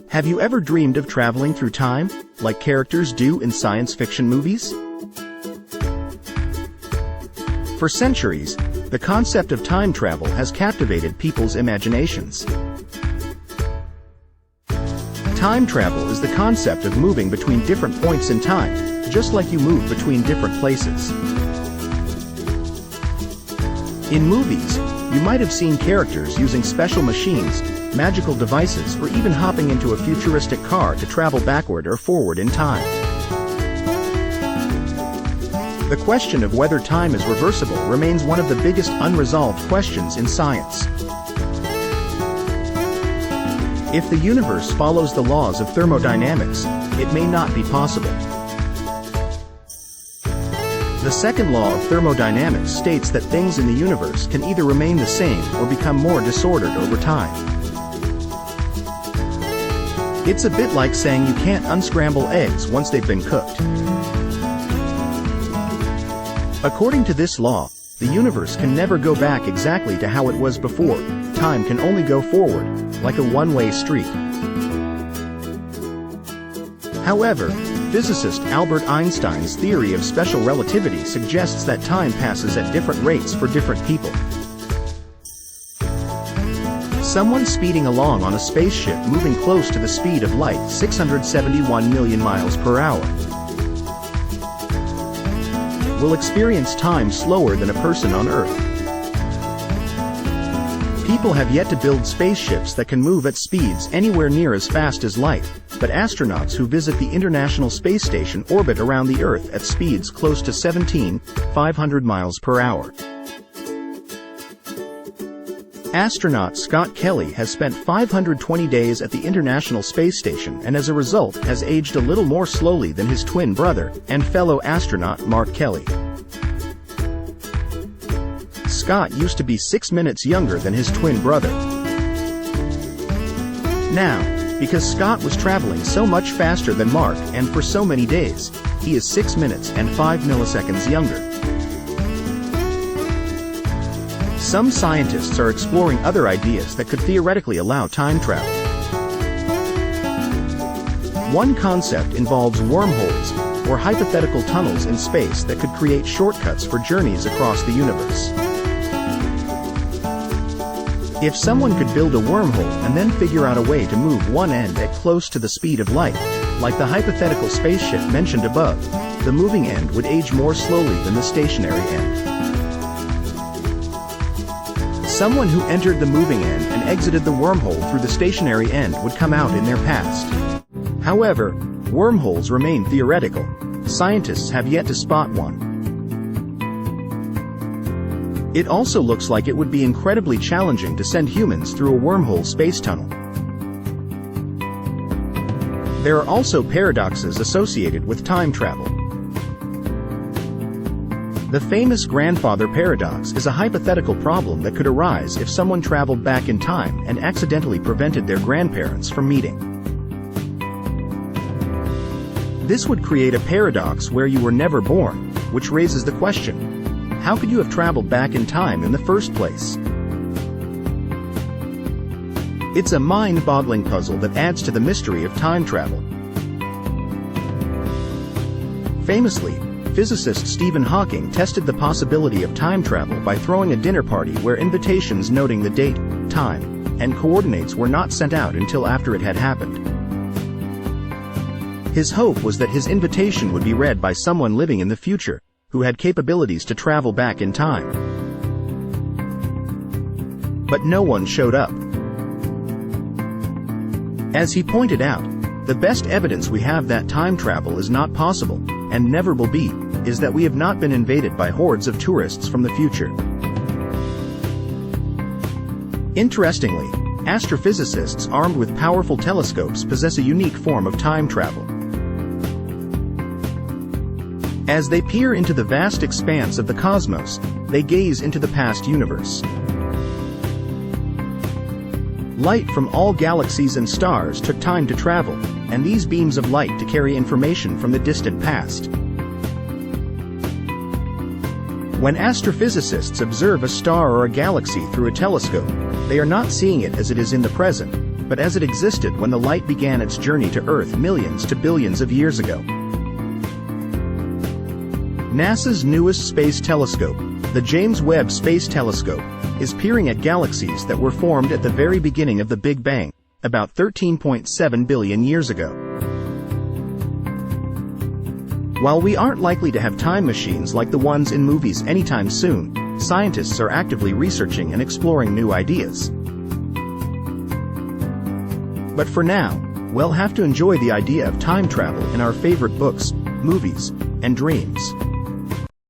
Have you ever dreamed of traveling through time, like characters do in science fiction movies? For centuries, the concept of time travel has captivated people's imaginations. Time travel is the concept of moving between different points in time, just like you move between different places. In movies, you might have seen characters using special machines, magical devices, or even hopping into a futuristic car to travel backward or forward in time. The question of whether time is reversible remains one of the biggest unresolved questions in science. If the universe follows the laws of thermodynamics, it may not be possible. The second law of thermodynamics states that things in the universe can either remain the same or become more disordered over time. It's a bit like saying you can't unscramble eggs once they've been cooked. According to this law, the universe can never go back exactly to how it was before. Time can only go forward, like a one-way street. However, physicist Albert Einstein's theory of special relativity suggests that time passes at different rates for different people. Someone speeding along on a spaceship moving close to the speed of light, 671 million miles per hour, will experience time slower than a person on Earth. People have yet to build spaceships that can move at speeds anywhere near as fast as light, but astronauts who visit the International Space Station orbit around the Earth at speeds close to 17,500 miles per hour. Astronaut Scott Kelly has spent 520 days at the International Space Station and as a result has aged a little more slowly than his twin brother and fellow astronaut Mark Kelly. Scott used to be 6 minutes younger than his twin brother. Now, because Scott was traveling so much faster than Mark and for so many days, he is 6 minutes and 5 milliseconds younger. Some scientists are exploring other ideas that could theoretically allow time travel. One concept involves wormholes, or hypothetical tunnels in space that could create shortcuts for journeys across the universe. If someone could build a wormhole and then figure out a way to move one end at close to the speed of light, like the hypothetical spaceship mentioned above, the moving end would age more slowly than the stationary end. Someone who entered the moving end and exited the wormhole through the stationary end would come out in their past. However, wormholes remain theoretical. Scientists have yet to spot one. It also looks like it would be incredibly challenging to send humans through a wormhole space tunnel. There are also paradoxes associated with time travel. The famous grandfather paradox is a hypothetical problem that could arise if someone traveled back in time and accidentally prevented their grandparents from meeting. This would create a paradox where you were never born, which raises the question, how could you have traveled back in time in the first place? It's a mind-boggling puzzle that adds to the mystery of time travel. Famously, physicist Stephen Hawking tested the possibility of time travel by throwing a dinner party where invitations noting the date, time, and coordinates were not sent out until after it had happened. His hope was that his invitation would be read by someone living in the future, who had capabilities to travel back in time. But no one showed up. As he pointed out, the best evidence we have that time travel is not possible, and never will be, is that we have not been invaded by hordes of tourists from the future. Interestingly, astrophysicists armed with powerful telescopes possess a unique form of time travel. As they peer into the vast expanse of the cosmos, they gaze into the past universe. Light from all galaxies and stars took time to travel, and these beams of light to carry information from the distant past. When astrophysicists observe a star or a galaxy through a telescope, they are not seeing it as it is in the present, but as it existed when the light began its journey to Earth millions to billions of years ago. NASA's newest space telescope, the James Webb Space Telescope, is peering at galaxies that were formed at the very beginning of the Big Bang, about 13.7 billion years ago. While we aren't likely to have time machines like the ones in movies anytime soon, scientists are actively researching and exploring new ideas. But for now, we'll have to enjoy the idea of time travel in our favorite books, movies, and dreams.